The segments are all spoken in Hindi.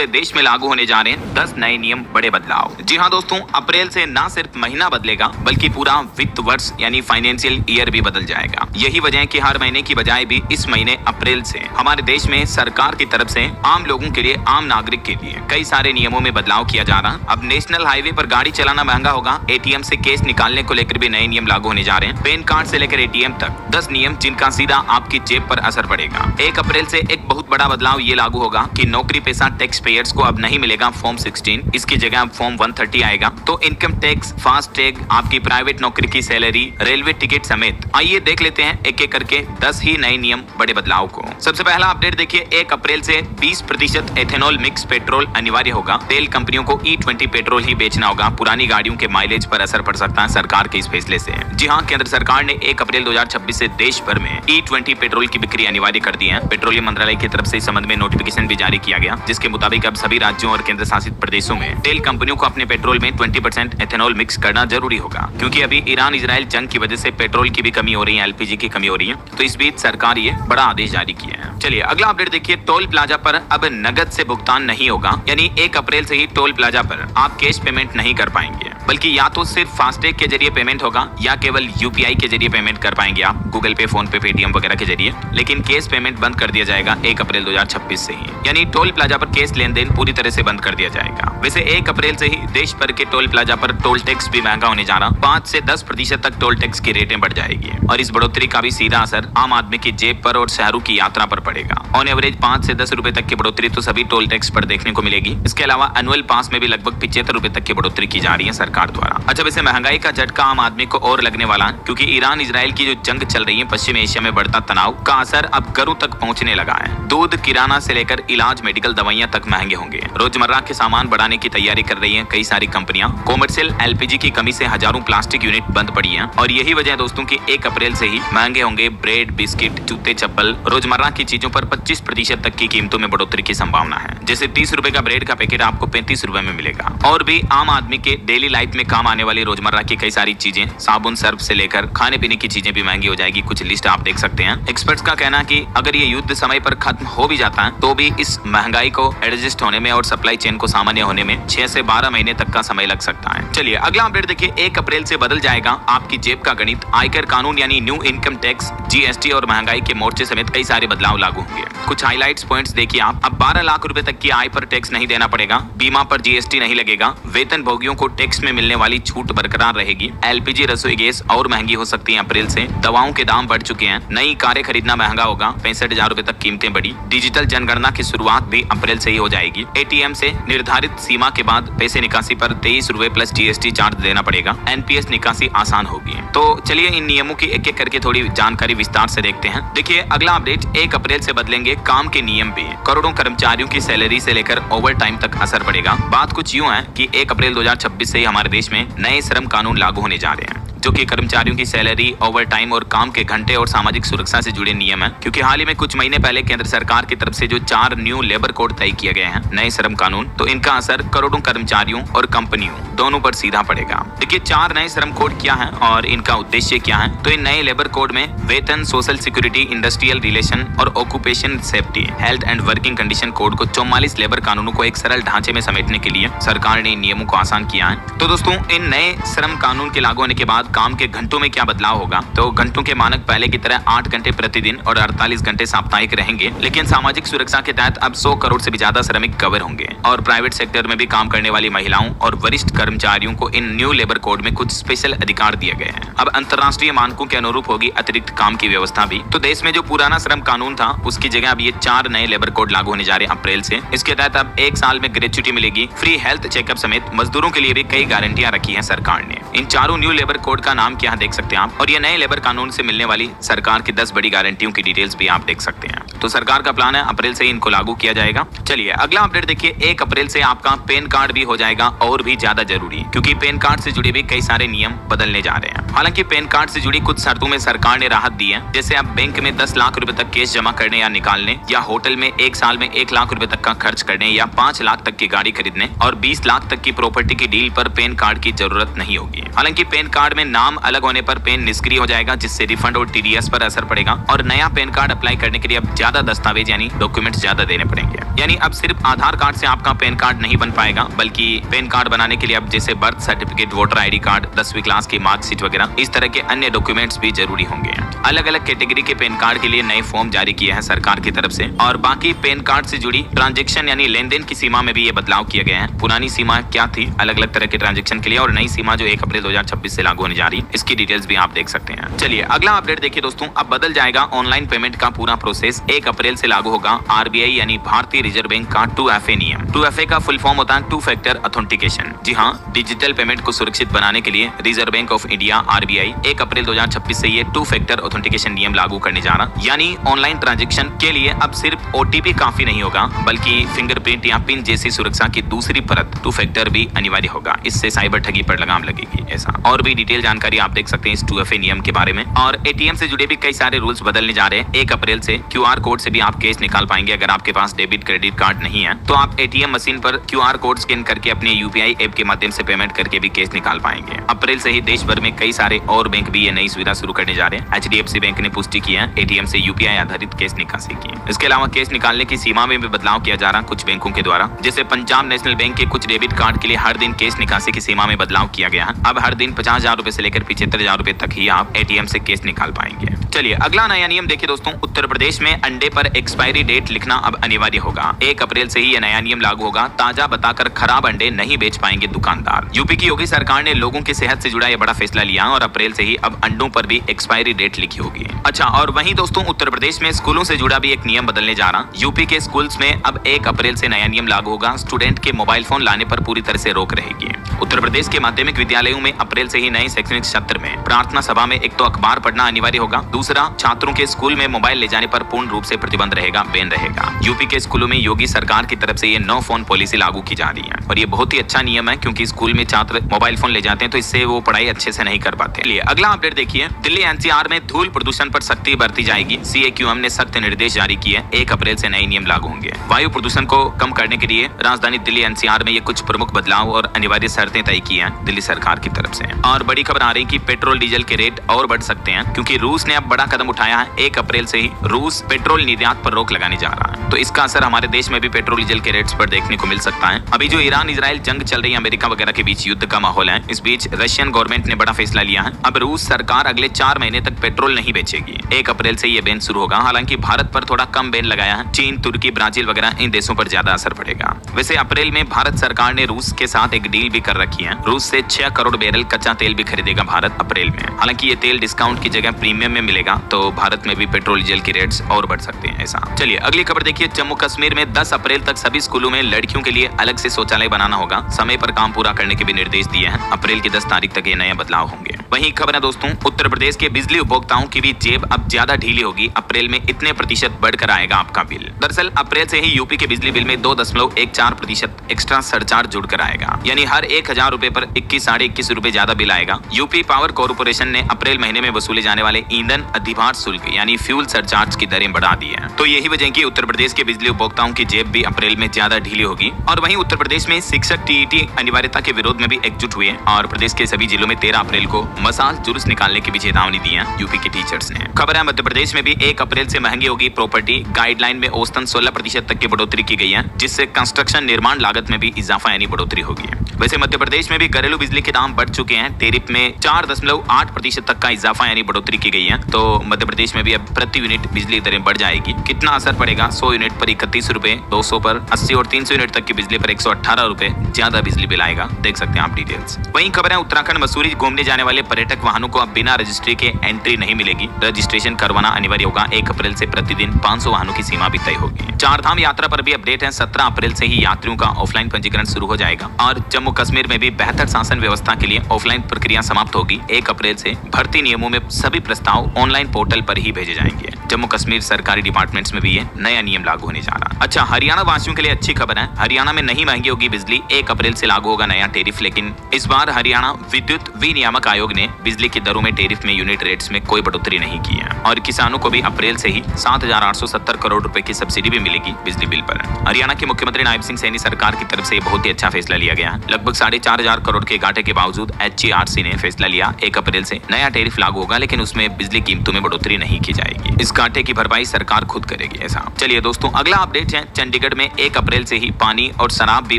पूरे देश में लागू होने जा रहे हैं 10 नए नियम, बड़े बदलाव। जी हाँ दोस्तों, अप्रैल से न सिर्फ महीना बदलेगा बल्कि पूरा वित्त वर्ष यानी फाइनेंशियल ईयर भी बदल जाएगा। यही वजह है कि हर महीने की बजाय भी इस महीने अप्रैल से हमारे देश में सरकार की तरफ से आम लोगों के लिए, आम नागरिक के लिए कई सारे नियमों में बदलाव किया जा रहा। अब नेशनल हाईवे पर गाड़ी चलाना महंगा होगा। एटीएम से केस निकालने को लेकर भी नए नियम लागू होने जा रहे हैं। पैन कार्ड से लेकर एटीएम तक 10 नियम जिनका सीधा आपकी जेब पर असर पड़ेगा। 1 अप्रैल से एक बहुत बड़ा बदलाव ये लागू होगा कि नौकरी पेशा टैक्स पेयर्स को अब नहीं मिलेगा फॉर्म 16, इसकी जगह अब फॉर्म 130 आएगा। तो इनकम टैक्स, फास्ट टैग, आपकी प्राइवेट नौकरी की सैलरी, रेलवे टिकट समेत आइए देख लेते हैं एक एक करके 10 ही नए नियम, बड़े बदलाव को। सबसे पहला अपडेट देखिए, 1 अप्रैल से 20% एथेनॉल मिक्स पेट्रोल अनिवार्य होगा। तेल कंपनियों को E20 पेट्रोल ही बेचना होगा। पुरानी गाड़ियों के माइलेज पर असर पड़ सकता है सरकार के इस फैसले से। जी हाँ, केंद्र सरकार ने 1 अप्रैल 2026 से देश भर में E20 पेट्रोल की बिक्री अनिवार्य कर दी है। पेट्रोलियम मंत्रालय की तरफ से इस संबंध में नोटिफिकेशन भी जारी किया गया, जिसके मुताबिक अब सभी राज्यों और केंद्र शासित प्रदेशों में तेल कंपनियों को अपने पेट्रोल में 20% एथेनॉल मिक्स करना जरूरी होगा, क्योंकि अभी ईरान इजराइल जंग की वजह से पेट्रोल की भी कमी हो रही है, LPG की कमी हो रही है। तो इस बीच सरकार ये बड़ा आदेश जारी किया है। चलिए अगला अपडेट देखिए, टोल प्लाजा पर अब नगद से भुगतान नहीं होगा, यानी 1 अप्रैल से ही टोल प्लाजा पर आप कैश पेमेंट नहीं कर पाएंगे, बल्कि या तो सिर्फ फास्टैग के जरिए पेमेंट होगा या केवल UPI के जरिए पेमेंट कर पाएंगे आप, गूगल पे, फोन पे, पेटीएम वगैरह के जरिए। लेकिन कैश पेमेंट बंद कर दिया जाएगा 1 अप्रैल 2026 से ही, यानी टोल प्लाजा पर कैश लेन देन पूरी तरह से बंद कर दिया जाएगा। वैसे 1 अप्रैल से ही देश भर के टोल प्लाजा पर टोल टैक्स भी महंगा होने जा रहा। 5 से 10% तक टोल टैक्स की रेटें बढ़ जाएगी और इस बढ़ोतरी का भी सीधा असर आम आदमी की जेब पर और शहरों की यात्रा पर पड़ेगा। ऑन एवरेज 5 से 10 रुपए तक की बढ़ोतरी तो सभी टोल टैक्स पर देखने को मिलेगी। इसके अलावा एनुअल पास में भी लगभग 75 रुपए तक की बढ़ोतरी की जा रही है सरकार द्वारा। अच्छा, वैसे महंगाई का झटका आम आदमी को और लगने वाला है, क्योंकि ईरान इजराइल की जो जंग चल रही है, पश्चिम एशिया में बढ़ता तनाव का असर अब घरों तक पहुंचने लगा है। दूध, किराना से लेकर इलाज, मेडिकल दवाइयां तक महंगे होंगे। रोजमर्रा के सामान बढ़ाने की तैयारी कर रही हैं कई सारी कंपनियां। कॉमर्शियल LPG की कमी से हजारों प्लास्टिक यूनिट बंद पड़ी हैं और यही वजह है दोस्तों की 1 अप्रैल से ही महंगे होंगे ब्रेड, बिस्किट, जूते, चप्पल। रोजमर्रा की चीजों पर 25% तक की कीमतों में बढ़ोतरी की संभावना है। जैसे 30 रुपए का ब्रेड का पैकेट आपको 35 रुपए में मिलेगा। और भी आम आदमी के डेली लाइफ में काम आने वाली रोजमर्रा की कई सारी चीजें, साबुन, सर्फ से लेकर खाने पीने की चीजें भी महंगी हो जाएगी। कुछ लिस्ट आप देख सकते हैं। एक्सपर्ट्स का कहना है कि अगर ये युद्ध समय पर खत्म हो भी जाता है तो भी इस महंगाई को एडजस्ट होने में और सप्लाई चेन को सामान्य होने में 6 से 12 महीने तक का समय लग सकता है। चलिए अगला अपडेट देखिए, 1 अप्रैल से बदल जाएगा आपकी जेब का गणित। आयकर कानून यानी न्यू इनकम टैक्स, GST और महंगाई के मोर्चे समेत कई सारे बदलाव लागू होंगे। कुछ हाइलाइट्स पॉइंट्स देखिए आप। अब 12 लाख रुपए तक की आय पर टैक्स नहीं देना पड़ेगा। बीमा पर GST नहीं लगेगा। वेतन भोगियों को टैक्स में मिलने वाली छूट बरकरार रहेगी। LPG, रसोई गैस और महंगी हो सकती है अप्रैल से। दवाओं के दाम बढ़ चुके हैं। नई कारें खरीदना महंगा होगा। 65,000 रुपए तक कीमतें बढ़ी। डिजिटल जनगणना की शुरुआत भी अप्रैल से ही हो जाएगी। ATM से निर्धारित सीमा के बाद पैसे निकासी पर 23 रुपए प्लस GST चार्ज देना पड़ेगा। NPS निकासी आसान होगी। तो चलिए इन नियमों की एक एक करके थोड़ी जानकारी विस्तार से देखते हैं। देखिए अगला अपडेट, 1 अप्रैल से बदलेंगे काम के नियम भी। करोड़ों कर्मचारियों की सैलरी से लेकर ओवर टाइम तक असर पड़ेगा। बात कुछ यूं है कि 1 अप्रैल 2026 से ही हमारे देश में नए श्रम कानून लागू होने जा रहे हैं, जो कि कर्मचारियों की सैलरी, ओवर टाइम और काम के घंटे और सामाजिक सुरक्षा से जुड़े नियम हैं। क्योंकि हाल ही में कुछ महीने पहले केंद्र सरकार की तरफ से जो 4 न्यू लेबर कोड तय किए गए हैं, नए श्रम कानून, तो इनका असर करोड़ों कर्मचारियों और कंपनियों दोनों पर सीधा पड़ेगा। देखिए 4 नए श्रम कोड क्या है और इनका उद्देश्य क्या है। तो इन नए लेबर कोड में वेतन, सोशल सिक्योरिटी, इंडस्ट्रियल रिलेशन और occupation safety, health and working condition code को 44 लेबर कानूनों को एक सरल ढांचे में समेटने के लिए सरकार ने इन नियमों को आसान किया है। तो दोस्तों इन नए श्रम कानून के लागू होने के बाद काम के घंटों में क्या बदलाव होगा। तो घंटों के मानक पहले की तरह 8 घंटे प्रतिदिन और 48 घंटे साप्ताहिक रहेंगे, लेकिन सामाजिक सुरक्षा के तहत अब 100 करोड़ से भी ज्यादा श्रमिक कवर होंगे। और प्राइवेट सेक्टर में भी काम करने वाली महिलाओं और वरिष्ठ कर्मचारियों को इन न्यू लेबर कोड में कुछ स्पेशल अधिकार दिए गए हैं। अब अंतर्राष्ट्रीय मानकों के अनुरूप होगी अतिरिक्त काम की व्यवस्था भी। तो देश में जो पुराना श्रम कानून था उसकी जगह अब ये 4 नए लेबर कोड लागू होने जा रहे हैं अप्रैल से। इसके तहत अब 1 साल में ग्रेच्युटी मिलेगी, फ्री हेल्थ चेकअप समेत मजदूरों के लिए भी कई गारंटियां रखी है सरकार ने। इन चारों न्यू लेबर कोड का नाम क्या देख सकते हैं आप, और ये नए लेबर कानून से मिलने वाली सरकार की 10 बड़ी गारंटियों की डिटेल्स भी आप देख सकते हैं। तो सरकार का प्लान है अप्रैल से ही इनको लागू किया जाएगा। चलिए अगला अपडेट देखिए, 1 अप्रैल से आपका पैन कार्ड भी हो जाएगा और भी ज्यादा जरूरी, क्योंकि पैन कार्ड से जुड़े भी कई सारे नियम बदलने जा रहे हैं। हालांकि पैन कार्ड से जुड़ी कुछ शर्तों में सरकार ने राहत दी है, जैसे अब बैंक में 10 लाख रुपए तक कैश जमा करने या निकालने, या होटल में एक साल में 1 लाख रुपए तक का खर्च करने, या 5 लाख तक की गाड़ी खरीदने और 20 लाख तक की प्रॉपर्टी की डील पर पैन कार्ड की जरूरत नहीं होगी। हालांकि पैन कार्ड में नाम अलग होने पर पैन निष्क्रिय हो जाएगा, जिससे रिफंड और टीडीएस पर असर पड़ेगा और नया पैन कार्ड अप्लाई करने के लिए अब ज्यादा दस्तावेज यानी डॉक्यूमेंट ज्यादा देने पड़ेंगे। यानी अब सिर्फ आधार कार्ड से आपका पैन कार्ड नहीं बन पाएगा, बल्कि पैन कार्ड बनाने के लिए अब जैसे birth certificate, voter ID card, 10वीं क्लास की मार्कशीट वगैरह इस तरह के अन्य डॉक्यूमेंट्स भी जरूरी होंगे। अलग अलग कैटेगरी के पैन कार्ड के लिए नए फॉर्म जारी किए हैं सरकार की तरफ से। और बाकी पैन कार्ड से जुड़ी ट्रांजैक्शन यानी लेन देन की सीमा में भी ये बदलाव किए गए हैं। पुरानी सीमा क्या थी अलग अलग तरह के ट्रांजैक्शन के लिए, और नई सीमा जो 1 अप्रैल 2026 से लागू होने जा रही है, इसकी डिटेल्स भी आप देख सकते हैं। चलिए अगला अपडेट देखिए दोस्तों, अब बदल जाएगा ऑनलाइन पेमेंट का पूरा प्रोसेस। 1 अप्रैल से लागू होगा आरबीआई यानी भारतीय रिजर्व बैंक का 2FA नियम। 2FA का फुल फॉर्म होता है 2 फैक्टर ऑथेंटिकेशन। जी हाँ, डिजिटल पेमेंट को सुरक्षित बनाने के लिए reserve bank of India RBI 1 अप्रैल 2026 से ये 2 फैक्टर ऑथेंटिकेशन नियम लागू करने जा रहा, यानी ऑनलाइन ट्रांजैक्शन के लिए अब सिर्फ ओटीपी काफी नहीं होगा, बल्कि फिंगरप्रिंट या पिन जैसी सुरक्षा की दूसरी परत 2 फैक्टर भी अनिवार्य होगा। इससे साइबर ठगी पर लगाम लगेगी। ऐसा और भी डिटेल जानकारी आप देख सकते हैं इस 2FA नियम के बारे में। और एटीएम से जुड़े भी कई सारे रूल्स बदलने जा रहे हैं। 1 अप्रैल से QR कोड से भी आप कैश निकाल पाएंगे। अगर आपके पास डेबिट क्रेडिट कार्ड नहीं है तो आप एटीएम मशीन पर QR कोड स्कैन करके अपने UPI ऐप के माध्यम से पेमेंट करके भी कैश निकाल पाएंगे। अप्रैल से ही देश भर में कई सारे और बैंक भी ये नई सुविधा शुरू करने जा रहे हैं। HDFC बैंक ने पुष्टि की है एटीएम से UPI आधारित कैश निकासी की। इसके अलावा कैश निकालने की सीमा में भी बदलाव किया जा रहा कुछ बैंकों के द्वारा। जैसे पंजाब नेशनल बैंक के कुछ डेबिट कार्ड के लिए हर दिन कैश निकासी की सीमा में बदलाव किया गया है। अब हर दिन 50,000 रुपए से लेकर 75,000 रुपए तक ही आप एटीएम से कैश निकाल पाएंगे। चलिए अगला नया नियम देखिए दोस्तों, उत्तर प्रदेश में अंडे पर एक्सपायरी डेट लिखना अब अनिवार्य होगा। 1 अप्रैल से ही यह नया नियम लागू होगा। ताजा बताकर खराब अंडे नहीं बेच पाएंगे दुकानदार। यूपी की योगी सरकार ने लोगों की सेहत से जुड़ा यह बड़ा फैसला लिया और अप्रैल से ही अब अंडों पर भी एक्सपायरी डेट लिखी होगी। अच्छा, और वहीं दोस्तों उत्तर प्रदेश में स्कूलों से जुड़ा भी एक नियम बदलने जा रहा। यूपी के स्कूल्स में अब 1 अप्रैल से नया नियम लागू होगा। स्टूडेंट के मोबाइल फोन लाने पर पूरी तरह से रोक रहेगी। उत्तर प्रदेश के माध्यमिक विद्यालयों में अप्रैल से ही नए शैक्षणिक सत्र में प्रार्थना सभा में एक तो अखबार पढ़ना अनिवार्य होगा, दूसरा छात्रों के स्कूल में मोबाइल ले जाने पर पूर्ण रूप से प्रतिबंध रहेगा, बैन रहेगा। यूपी के स्कूलों में योगी सरकार की तरफ से ये नो फोन पॉलिसी लागू की जा रही है और ये बहुत ही अच्छा नियम है, क्योंकि स्कूल में छात्र मोबाइल फोन ले जाते हैं तो इससे वो पढ़ाई अच्छे से नहीं कर पाते। चलिए अगला अपडेट देखिए, दिल्ली NCR में धूल प्रदूषण पर सख्ती बरती जाएगी। CAQM ने सख्त निर्देश जारी किए। 1 अप्रैल से नए नियम लागू होंगे। वायु प्रदूषण को कम करने के लिए राजधानी दिल्ली NCR में ये कुछ प्रमुख बदलाव और अनिवार्य शर्तें तय की हैं दिल्ली सरकार की तरफ से। और बड़ी खबर आ रही कि पेट्रोल डीजल के रेट और बढ़ सकते हैं, क्योंकि रूस ने अब बड़ा कदम उठाया है। 1 अप्रैल से ही रूस पेट्रोल निर्यात पर रोक लगाने जा रहा है, तो इसका असर हमारे देश में भी पेट्रोल डीजल के रेट्स पर देखने को मिल सकता है। अभी जो ईरान इजराइल जंग चल रही है, अमेरिका वगैरह के बीच युद्ध का माहौल है, इस बीच रशियन गवर्नमेंट ने बड़ा फैसला लिया है। अब रूस सरकार अगले 4 महीने तक पेट्रोल नहीं बेचेगी। 1 अप्रैल से ये बैन शुरू होगा। हालांकि भारत पर थोड़ा कम बैन लगाया है। चीन, तुर्की, ब्राजील वगैरह इन देशों पर ज्यादा असर पड़ेगा। वैसे अप्रैल में भारत सरकार ने रूस के साथ एक डील भी कर रखी है। रूस से 6 करोड़ बैरल कच्चा तेल भी खरीदेगा भारत अप्रैल में। हालांकि ये तेल डिस्काउंट की जगह प्रीमियम में मिलेगा, तो भारत में भी पेट्रोल डीजल के रेट्स और बढ़ सकते हैं। ऐसा चलिए अगली खबर देखिए, जम्मू कश्मीर में 10 अप्रैल तक सभी स्कूलों में लड़कियों के लिए अलग से शौचालय बनाना होगा। समय पर काम पूरा करने के भी निर्देश दिए हैं। अप्रैल की 10 तारीख तक ये नए बदलाव होंगे। वहीं खबर है दोस्तों, उत्तर प्रदेश के बिजली उपभोक्ताओं की भी जेब अब ज्यादा ढीली होगी। अप्रैल में इतने प्रतिशत बढ़कर आएगा आपका बिल। दरअसल अप्रैल से ही यूपी के बिजली बिल में 2.14% एक्स्ट्रा सरचार्ज जुड़कर आएगा, यानी हर 1,000 रुपए पर 21 साढ़े 21 रुपए ज्यादा बिल आएगा। यूपी पावर कॉर्पोरेशन ने अप्रैल महीने में वसूले जाने वाले ईंधन अधिभार शुल्क यानी फ्यूल सरचार्ज की दरें बढ़ा दी है। तो यही वजह की उत्तर प्रदेश के बिजली उपभोक्ताओं की जेब भी अप्रैल में ज्यादा ढीली होगी। और वहीं उत्तर प्रदेश में शिक्षक TET अनिवार्यता के विरोध में भी एकजुट हुए और प्रदेश के सभी जिलों में 13 अप्रैल को मसाल जुलूस निकालने की भी चेतावनी दी है यूपी के टीचर्स ने। खबर है मध्य प्रदेश में भी 1 अप्रैल से महंगी होगी प्रॉपर्टी। गाइडलाइन में औसतन 16% तक की बढ़ोतरी की गई है, जिससे कंस्ट्रक्शन निर्माण लागत में भी इजाफा यानी बढ़ोतरी होगी। वैसे मध्य प्रदेश में भी घरेलू बिजली के दाम बढ़ चुके हैं। टेरिफ में 4.8% तक का इजाफा यानी बढ़ोतरी की गई है। तो मध्य प्रदेश में भी अब प्रति यूनिट बिजली दरें बढ़ जाएगी। कितना असर पड़ेगा? 100 यूनिट पर 31 रुपए, 200 पर 80 और 300 यूनिट तक की बिजली पर 118 रुपए ज्यादा बिजली बिल आएगा। देख सकते हैं आप डिटेल्स। वहीं खबर है उत्तराखंड मसूरी घूमने जाने वाले पर्यटक वाहनों को अब बिना रजिस्ट्री के एंट्री नहीं मिलेगी। रजिस्ट्रेशन करवाना अनिवार्य होगा। 1 अप्रैल से प्रतिदिन 500 वाहनों की सीमा भी तय होगी। 4 धाम यात्रा पर भी अपडेट है। 17 अप्रैल से ही यात्रियों का ऑफलाइन पंजीकरण शुरू हो जाएगा और जम्मू कश्मीर में भी बेहतर शासन व्यवस्था के लिए ऑफलाइन प्रक्रिया समाप्त होगी। 1 अप्रैल से भर्ती नियमों में सभी प्रस्ताव ऑनलाइन पोर्टल पर ही भेजे जाएंगे। जम्मू कश्मीर सरकारी डिपार्टमेंट्स में भी ये नया नियम लागू होने जा रहा है। अच्छा, हरियाणा वासियों के लिए अच्छी खबर है। हरियाणा में नहीं महंगी होगी बिजली, 1 अप्रैल से लागू होगा नया टैरिफ। लेकिन इस बार हरियाणा विद्युत विनियामक आयोग ने बिजली की दरों में टैरिफ में यूनिट रेट्स में कोई बढ़ोतरी नहीं की है और किसानों को भी अप्रैल से ही 7,870 करोड़ रुपए की सब्सिडी भी मिलेगी बिजली बिल पर। हरियाणा के मुख्यमंत्री नायब सिंह सैनी सरकार की तरफ से बहुत ही अच्छा फैसला लिया गया है। लगभग 4,500 करोड़ के घाटे के बावजूद HERC ने फैसला लिया 1 अप्रैल से नया टैरिफ लागू होगा, लेकिन उसमें बिजली कीमतों में बढ़ोतरी नहीं की जाएगी। इस घाटे की भरपाई सरकार खुद करेगी। ऐसा चलिए दोस्तों, अगला अपडेट है चंडीगढ़ में 1 अप्रैल से ही पानी और शराब भी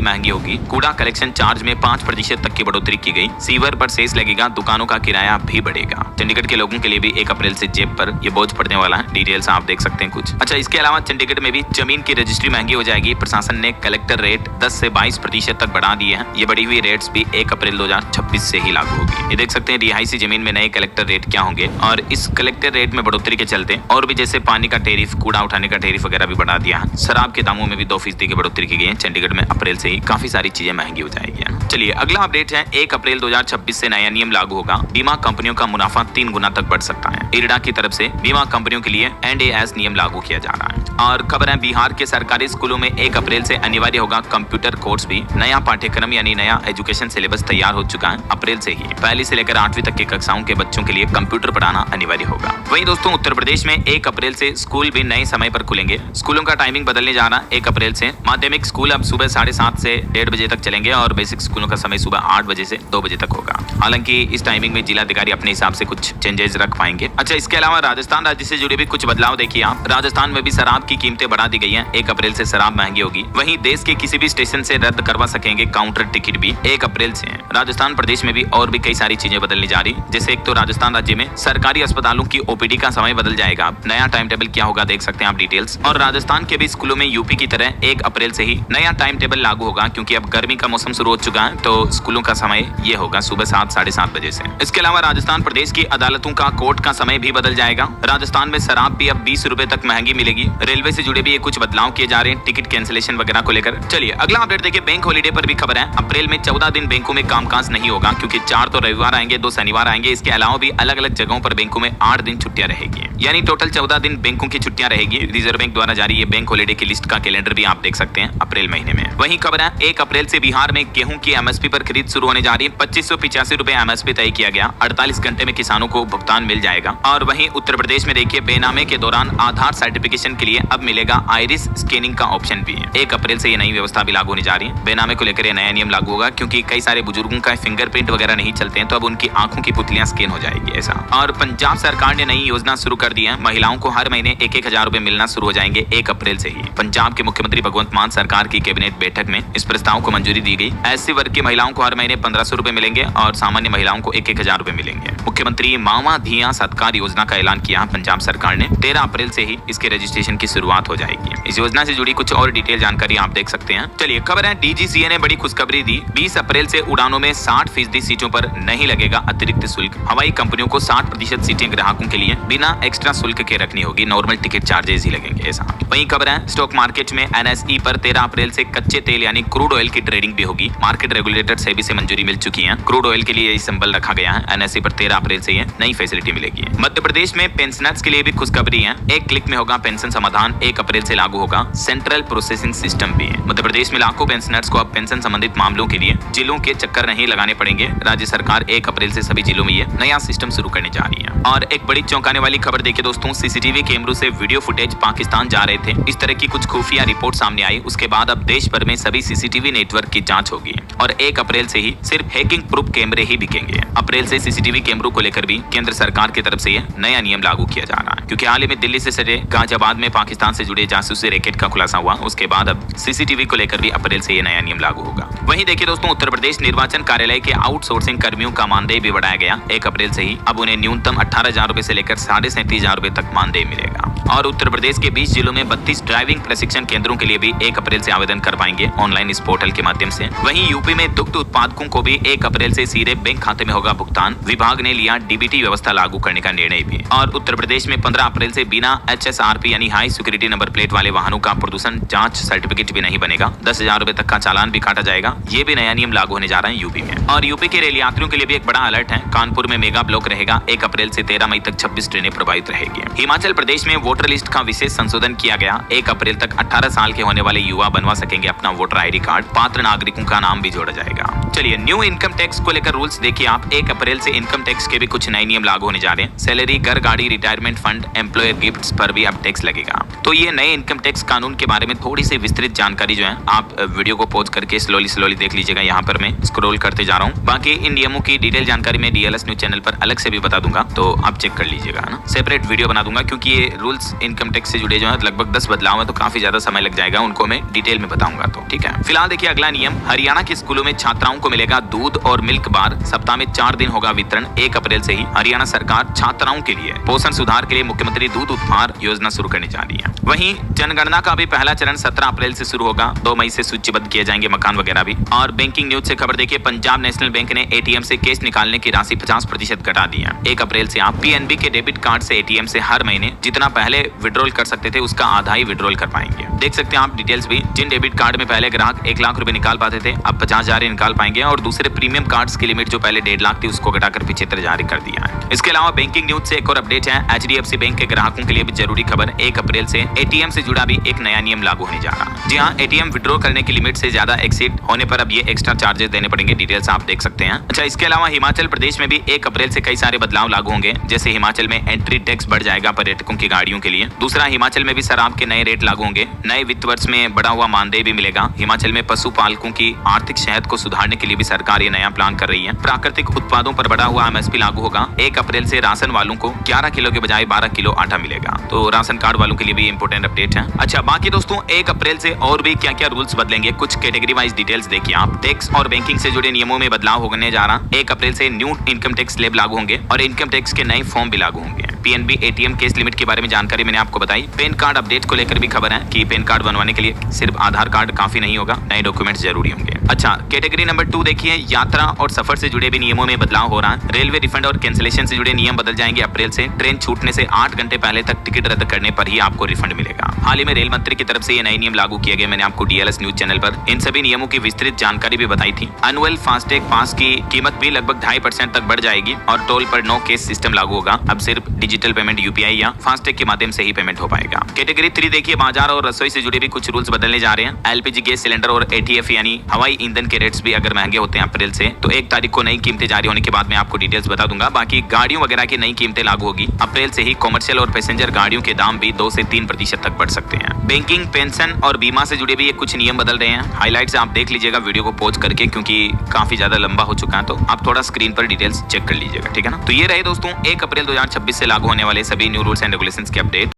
महंगी होगी। कूड़ा कलेक्शन चार्ज में 5% तक की बढ़ोतरी की गई। सीवर पर सेस लगेगा, दुकानों का किराया भी बढ़ेगा। चंडीगढ़ के लोगों के लिए भी 1 अप्रैल से जेब पर ये बोझ पड़ने वाला है। डिटेल्स आप देख सकते हैं कुछ। अच्छा, इसके अलावा चंडीगढ़ में भी जमीन की रजिस्ट्री महंगी हो जाएगी। प्रशासन ने कलेक्टर रेट 10 से 22% तक बढ़ा दिए हैं। ये बढ़ी हुई रेट्स भी 1 अप्रैल 2026 से ही लागू होगी। ये देख सकते हैं रिहायशी जमीन में नए कलेक्टर रेट क्या होंगे और इस कलेक्टर रेट में बढ़ोतरी के चलते और भी जैसे पानी का टैरिफ, कूड़ा उठाने का टैरिफ वगैरह भी बढ़ा दिया है। शराब के दामों में भी 2% की बढ़ोतरी की गई है। चंडीगढ़ में अप्रैल से ही काफी सारी चीजें महंगी हो जाएगी। चलिए अगला अपडेट है 1 अप्रैल 2026 से नया नियम लागू होगा। बीमा कंपनियों का मुनाफा 3 गुना तक बढ़ सकता है। इरडा की तरफ से बीमा कंपनियों के लिए NDAS नियम लागू किया जा रहा है। और खबर है बिहार के सरकारी स्कूलों में 1 अप्रैल से अनिवार्य होगा कंप्यूटर कोर्स भी। नया पाठ्यक्रम यानी नया एजुकेशन सिलेबस तैयार हो चुका है। अप्रैल से ही पहली से लेकर 8वीं तक की कक्षाओं के बच्चों के लिए कंप्यूटर पढ़ाना अनिवार्य होगा। वहीं दोस्तों उत्तर प्रदेश में 1 अप्रैल से स्कूल भी नए समय पर खुलेंगे। स्कूलों का टाइमिंग बदलने जा रहा है 1 अप्रैल से। माध्यमिक स्कूल अब सुबह 7:30 से 1:30 बजे तक चलेंगे और बेसिक स्कूलों का समय सुबह 8 बजे से 2 बजे तक होगा। हालांकि इस टाइमिंग में जिलाधिकारी अपने हिसाब से कुछ चेंजेस रख पाएंगे। अच्छा, इसके अलावा राजस्थान राज्य से जुड़े भी कुछ बदलाव देखिए आप। राजस्थान में भी शराब की कीमतें बढ़ा दी गई हैं। 1 अप्रैल से शराब महंगी होगी। वहीं देश के किसी भी स्टेशन से रद्द करवा सकेंगे काउंटर टिकट भी 1 अप्रैल से। राजस्थान प्रदेश में भी और भी कई सारी चीजें बदलने जा रही। जैसे एक तो राजस्थान राज्य में सरकारी अस्पतालों की OPD का समय बदल जाएगा। नया टाइम टेबल क्या होगा देख सकते हैं आप डिटेल्स। और राजस्थान के भी स्कूलों में यूपी की तरह 1 अप्रैल से ही नया टाइम टेबल लागू होगा, क्योंकि अब गर्मी का मौसम शुरू हो चुका है तो स्कूलों का समय ये होगा सुबह 7 साढ़े 7 बजे से। इसके अलावा राजस्थान प्रदेश की अदालतों का कोर्ट का समय भी बदल जाएगा। राजस्थान में शराब भी अब 20 रुपए तक महंगी मिलेगी। रेलवे से जुड़े भी ये कुछ बदलाव किए जा रहे हैं टिकट कैंसिलेशन वगैरह को लेकर। चलिए अगला अपडेट देखिए, बैंक हॉलीडे पर भी खबर है। अप्रैल में 14 दिन बैंकों में कामकाज नहीं होगा, क्योंकि 4 तो रविवार आएंगे, 2 शनिवार आएंगे। इसके अलावा भी अलग अलग जगहों पर बैंकों में 8 दिन छुट्टियां रहेगी, यानी टोटल 14 दिन बैंकों की छुट्टियां रहेगी। रिजर्व बैंक द्वारा जारी ये बैंक हॉलीडे की लिस्ट का कैलेंडर भी आप देख सकते हैं अप्रैल महीने में। वहीं खबर है 1 अप्रैल से बिहार में गेहूं की MSP पर खरीद शुरू होने जा रही है। 2585 रुपए MSP तय किया गया। 48 घंटे में किसानों को भुगतान मिल जाएगा। और वहीं उत्तर प्रदेश में देखिए बेनामे के दौरान आधार सर्टिफिकेशन के लिए अब मिलेगा आइरिस स्कैनिंग का ऑप्शन भी। 1 अप्रैल से ये नई व्यवस्था भी लागू होने जा रही है। बेनामे को लेकर ये नया नियम लागू होगा, क्योंकि कई सारे बुजुर्गों का फिंगरप्रिंट वगैरह नहीं चलते हैं, तो अब उनकी आंखों की पुतलियां स्कैन हो जाएगी ऐसा। और पंजाब सरकार ने नई योजना शुरू कर दी है। महिलाओं को हर महीने 1-1 हजार रुपए मिलना शुरू हो जाएंगे 1 अप्रैल से ही। पंजाब के मुख्यमंत्री भगवंत मान सरकार की कैबिनेट बैठक में इस प्रस्ताव को मंजूरी दी गई। SC वर्ग की महिलाओं को हर महीने 1500 रुपए मिलेंगे और सामान्य महिलाओं को 1-1 हजार रुपए मिलेंगे। मुख्यमंत्री मामा धिया सत्कार योजना का ऐलान किया पंजाब सरकार ने। 13 अप्रैल से ही इसके रजिस्ट्रेशन की शुरुआत हो जाएगी। इस योजना से जुड़ी कुछ और डिटेल जानकारी आप देख सकते हैं। चलिए खबर है DGCA ने बड़ी खुशखबरी दी। 20 अप्रैल से उड़ानों में 60% सीटों पर नहीं लगेगा अतिरिक्त शुल्क। हवाई कंपनियों को 60% सीटें ग्राहकों के लिए बिना एक्स्ट्रा शुल्क के रखनी होगी। नॉर्मल टिकट चार्जेस ही लगेंगे ऐसा। वहीं खबर है स्टॉक मार्केट में NSE पर 13 अप्रैल से कच्चे तेल यानी क्रूड ऑयल की ट्रेडिंग भी होगी। मार्केट रेगुलेटर सेबी से मंजूरी मिल चुकी है। क्रूड ऑयल के लिए यही सिंबल रखा गया है। NSE पर 13 अप्रैल से ये नई फैसिलिटी मिलेगी। मध्य प्रदेश में पेंशनर्स के लिए भी खुशखबरी है। 1 क्लिक में होगा पेंशन समाधान। 1 अप्रैल से लागू होगा सेंट्रल प्रोसेसिंग सिस्टम भी। मध्य प्रदेश में लाखों पेंशनर्स को अब पेंशन संबंधित मामलों के लिए जिलों के चक्कर नहीं लगाने पड़ेंगे। राज्य सरकार 1 अप्रैल से सभी जिलों में ये नया सिस्टम शुरू करने जा रही है। और एक बड़ी चौंकाने वाली खबर देखिए दोस्तों, CCTV कैमरों से वीडियो फुटेज पाकिस्तान जा रहे थे। इस तरह की कुछ खुफिया रिपोर्ट सामने आई। उसके बाद अब देश भर में सभी CCTV नेटवर्क की जांच होगी और 1 अप्रैल से ही सिर्फ हैकिंग प्रूफ कैमरे ही बिकेंगे। अप्रैल से CCTV कैमरों को लेकर भी केंद्र सरकार की तरफ से ये नया नियम लागू किया जा रहा है, क्योंकि हाल ही में दिल्ली से सटे गाजियाबाद में पाकिस्तान से जुड़े जासूसी रैकेट का खुलासा हुआ। उसके बाद अब CCTV को लेकर भी अप्रैल से ये नया नियम लागू होगा। वहीं देखिए दोस्तों, उत्तर प्रदेश निर्वाचन कार्यालय के आउटसोर्सिंग कर्मियों का मानदेय भी बढ़ाया गया 1 अप्रैल से ही। अब उन्हें न्यूनतम 18,000 रुपए से लेकर 37,500 रुपए तक मानदेय मिलेगा। और उत्तर प्रदेश के 20 जिलों में 32 ड्राइविंग प्रशिक्षण केंद्रों के लिए भी 1 अप्रैल से आवेदन कर पाएंगे ऑनलाइन इस पोर्टल के माध्यम से। वहीं यूपी में दुग्ध उत्पादकों को भी 1 अप्रैल से सीधे बैंक खाते में होगा भुगतान। विभाग ने लिया DBT व्यवस्था लागू करने का निर्णय भी। और उत्तर प्रदेश में 15 अप्रैल से बिना HSRP यानी हाई सिक्योरिटी नंबर प्लेट वाले वाहनों का प्रदूषण जांच सर्टिफिकेट भी नहीं बनेगा। 10,000 रुपए तक का चालान भी काटा जाएगा मिलेगा। ये भी नया नियम लागू होने जा रहा है यूपी में। और यूपी के रेल यात्रियों के लिए भी एक बड़ा अलर्ट है। कानपुर में मेगा ब्लॉक रहेगा। 1 अप्रैल से 13 मई तक 26 ट्रेनें प्रभावित रहेगी। हिमाचल प्रदेश में वोटर लिस्ट का विशेष संशोधन किया गया। 1 अप्रैल तक 18 साल के होने वाले युवा बनवा सकेंगे अपना वोटर ID कार्ड। पात्र नागरिकों का नाम भी जोड़ा जाएगा। चलिए, न्यू इनकम टैक्स को लेकर रूल्स देखिए आप। 1 अप्रैल से इनकम टैक्स के भी कुछ नए नियम लागू होने जा रहे हैं। सैलरी, घर, गाड़ी, रिटायरमेंट फंड, एम्प्लॉयर गिफ्ट्स पर भी अब टैक्स लगेगा। तो ये नए इनकम टैक्स कानून के बारे में थोड़ी सी विस्तृत जानकारी जो है आप वीडियो को पॉज करके स्लोली देख लीजिएगा। यहाँ पर मैं स्क्रॉल करते जा रहा हूँ। बाकी इन नियमों की डिटेल जानकारी मैं DLS न्यूज चैनल पर अलग से भी बता दूंगा, तो आप चेक कर लीजिएगा ना। सेपरेट वीडियो बना दूंगा क्योंकि ये रूल्स इनकम टैक्स से जुड़े जो है लगभग 10 बदलाव है, तो काफी ज्यादा समय लग जाएगा, उनको मैं डिटेल में बताऊंगा। तो ठीक है, फिलहाल देखिए अगला नियम। हरियाणा के स्कूलों में छात्राओं को मिलेगा दूध और मिल्क बार। सप्ताह में 4 दिन होगा वितरण। 1 अप्रैल से ही हरियाणा सरकार छात्राओं के लिए पोषण सुधार के लिए मुख्यमंत्री दूध उपहार योजना शुरू करने जा रही है। वहीं जनगणना का भी पहला चरण 17 अप्रैल से शुरू होगा। 2 मई से सूचीबद्ध किए जाएंगे मकान वगैरह भी। और बैंकिंग न्यूज से खबर देखिए, पंजाब नेशनल बैंक ने ATM से कैश निकालने की राशि 50% घटा दी है। 1 अप्रैल से आप PNB के डेबिट कार्ड से ATM से हर महीने जितना पहले विड्रॉल कर सकते थे उसका आधा ही विड्रॉल कर पाएंगे। देख सकते हैं आप डिटेल्स भी। जिन डेबिट कार्ड में पहले ग्राहक 1 लाख रुपए निकाल पाते थे, अब 50,000 निकाल पाएंगे। और दूसरे प्रीमियम कार्ड्स की लिमिट जो पहले 1.5 लाख थी उसको घटाकर 75 जारी कर दिया है। इसके अलावा बैंकिंग न्यूज से एक और अपडेट है। HDFC बैंक के ग्राहकों के लिए भी जरूरी खबर। 1 अप्रैल से ATM से जुड़ा भी एक नया नियम लागू होने जा रहा है। जी हाँ, ATM विड्रॉ करने की लिमिट से ज्यादा एक्सीड होने पर अब ये एक्स्ट्रा चार्जेस देने पड़ेंगे। डिटेल्स आप देख सकते हैं। अच्छा, इसके अलावा हिमाचल प्रदेश में भी 1 अप्रैल से कई सारे बदलाव लागू होंगे। जैसे हिमाचल में एंट्री टैक्स बढ़ जाएगा पर्यटकों की गाड़ियों के लिए। दूसरा, हिमाचल में भी शराब के नए रेट लागू होंगे। नए वित्त वर्ष में बढ़ा हुआ मानदेय भी मिलेगा। हिमाचल में पशुपालकों की आर्थिक सेहत को सुधारने के लिए भी सरकार ये नया प्लान कर रही है। प्राकृतिक उत्पादों पर बढ़ा हुआ MSP लागू होगा। 1 अप्रैल से राशन वालों को 11 किलो के बजाय 12 किलो आटा मिलेगा। तो राशन कार्ड वालों के लिए भी इंपोर्टेंट अपडेट है। अच्छा, बाकी दोस्तों 1 अप्रैल से और भी क्या क्या रूल्स बदलेंगे, कुछ कैटेगरी वाइज डिटेल्स देखिए आप। टैक्स और बैंकिंग से जुड़े नियमों में बदलाव होने जा रहा। 1 अप्रैल से न्यू इनकम टैक्स स्लैब लागू होंगे और इनकम टैक्स के नए फॉर्म भी लागू होंगे। PNB ATM केस लिमिट के बारे में जानकारी मैंने आपको बताई। पैन कार्ड अपडेट को लेकर भी खबर है कि पैन कार्ड बनवाने के लिए सिर्फ आधार कार्ड काफी नहीं होगा, नए डॉक्यूमेंट्स जरूरी होंगे। अच्छा, कैटेगरी नंबर 2 देखिए, यात्रा और सफर से जुड़े भी नियमों में बदलाव हो रहा है। रेलवे रिफंड और कैंसिलेशन से जुड़े नियम बदल जाएंगे अप्रैल से। ट्रेन छूटने से 8 घंटे पहले तक टिकट रद्द करने पर ही आपको रिफंड मिलेगा। हाल ही में रेल मंत्री की तरफ से ये नए नियम लागू किए गए। मैंने आपको DLS न्यूज चैनल पर इन सभी नियमों की विस्तृत जानकारी भी बताई थी। एनुअल फास्टैग पास की कीमत भी लगभग 2.5% तक बढ़ जाएगी और टोल पर नो कैश सिस्टम लागू होगा। अब सिर्फ डिजिटल पेमेंट UPI या फास्टैग के माध्यम से ही पेमेंट हो पाएगा। कैटेगरी 3 देखिए, बाजार और रसोई से जुड़े भी कुछ रूल्स बदलने जा रहे हैं। LPG गैस सिलेंडर और ATF यानी हवाई ईंधन के रेट्स भी अगर महंगे होते हैं अप्रैल से, तो 1 तारीख को नई कीमतें जारी होने के बाद मैं आपको डिटेल्स बता दूंगा। बाकी गाड़ियों वगैरह की नई कीमतें लागू होगी अप्रैल से ही। कॉमर्शियल और पैसेंजर गाड़ियों के दाम भी 2 से 3% तक बढ़ सकते हैं। बैंकिंग, पेंशन और बीमा से जुड़े भी ये कुछ नियम बदल रहे हैं। हाईलाइट्स आप देख लीजिएगा वीडियो को पॉज करके, क्योंकि काफी ज्यादा लंबा हो चुका है, तो आप थोड़ा स्क्रीन पर डिटेल्स चेक कर लीजिएगा, ठीक है ना। तो ये रहे दोस्तों 1 अप्रैल 2026 से लागू होने वाले सभी न्यू रूल्स एंड रेगुलेशंस के अपडेट।